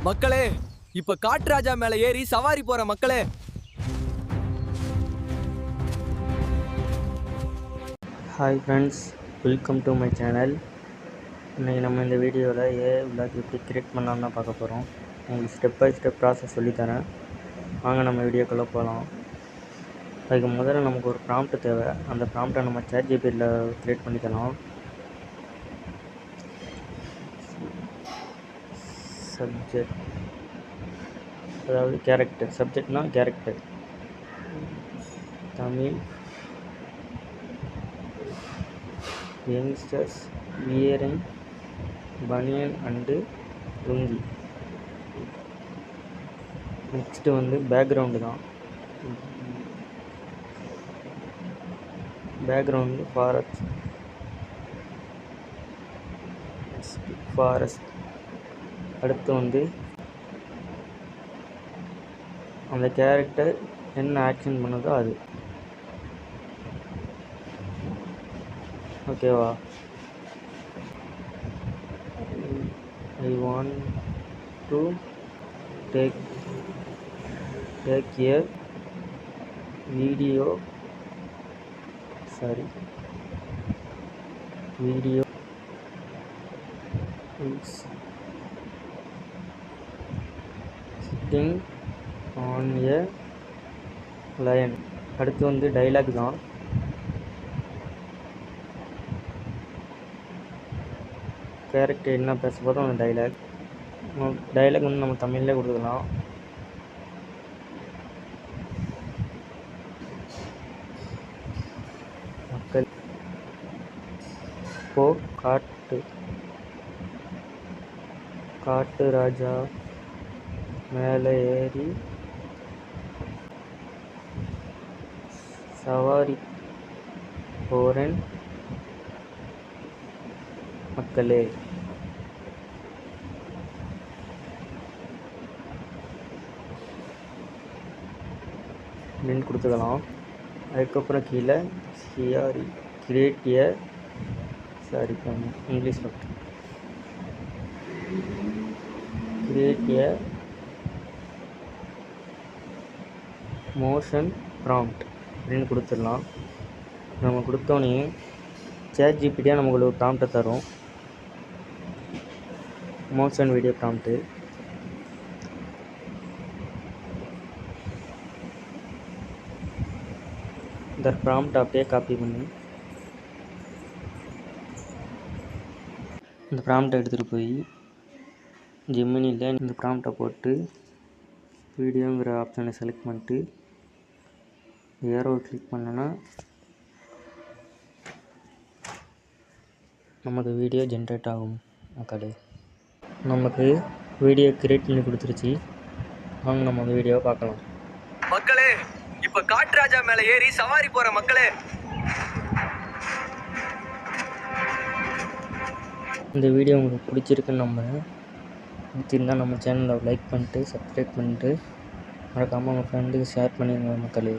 மக்களே, இப்ப காட்டுராஜா மேல ஏறி சவாரி போற மக்களே. Hi friends, welcome to my channel. இன்றைக்கி நம்ம இந்த வீடியோவில் ஏஐ விளாக் எப்படி கிரியேட் பண்ணலான்னு தான் பார்க்க போகிறோம். உங்களுக்கு ஸ்டெப் பை ஸ்டெப் ப்ராசஸ் சொல்லித்தரேன். வாங்க நம்ம வீடியோக்குள்ளே போகலாம். அதுக்கு முதல்ல நமக்கு ஒரு ப்ராம்ப்ட் தேவை. அந்த ப்ராம்ப்டை நம்ம ChatGPTல கிரியேட் பண்ணிக்கலாம். சப்ஜெக்ட், அதாவது கேரக்டர். சப்ஜெக்ட்னா character. Tamil youngsters wearing banian and lungi. Next வந்து பேக்ரவுண்டு தான். Background forest. அடுத்து வந்து அந்த கேரக்டர் என்ன ஆக்ஷன் பண்ணுதோ அது. ஓகேவா? I want to take a video is sitting on a lion. அடுத்து வந்து டைலாக் தான். கேரக்டர் என்ன பேச போதும் அந்த டைலாக் வந்து நம்ம தமிழ்லேயே கொடுத்துக்கலாம். மக்கள் இப்போ காட்டு ராஜா மேலே ஏறி சவாரி போறேன் மக்களே. அப்படின்னு கொடுத்துக்கலாம். அதுக்கப்புறம் கீழே இங்கிலீஷில் கிரியேட் ஏ மோஷன் ப்ராம்ப்ட் அப்படின்னு கொடுத்துடலாம். நம்ம கொடுத்தோன்னே ChatGPT நமக்கு ஒரு ப்ராம்ப்டை தரும். Motion video prompt. இந்த ப்ராம்ப்ட் அப்படியே காப்பி பண்ணி இந்த ப்ராம்ப்டை எடுத்துகிட்டு போய் ஜெமினியில் இந்த ப்ராம்ப்டை போட்டு வீடியோங்கிற ஆப்ஷனை செலக்ட் பண்ணிட்டு ஏரோ கிளிக் பண்ணோன்னா நமக்கு வீடியோ ஜென்ரேட் ஆகும் மக்களே. நமக்கு வீடியோ கிரியேட் பண்ணி கொடுத்துருச்சு. வாங்க நம்ம அந்த வீடியோவை பார்க்கலாம். மக்களே, இப்ப காட்டுராஜா மேல ஏறி சவாரி போற மக்களே. இந்த வீடியோ உங்களுக்கு பிடிச்சிருக்குன்னு நம்புகிறேன். பிடிச்சிருந்தால் நம்ம சேனலை லைக் பண்ணிட்டு சப்ஸ்கிரைப் பண்ணிட்டு மறக்காமல் உங்கள் ஃப்ரெண்டுக்கு ஷேர் பண்ணிடுங்க மக்களே.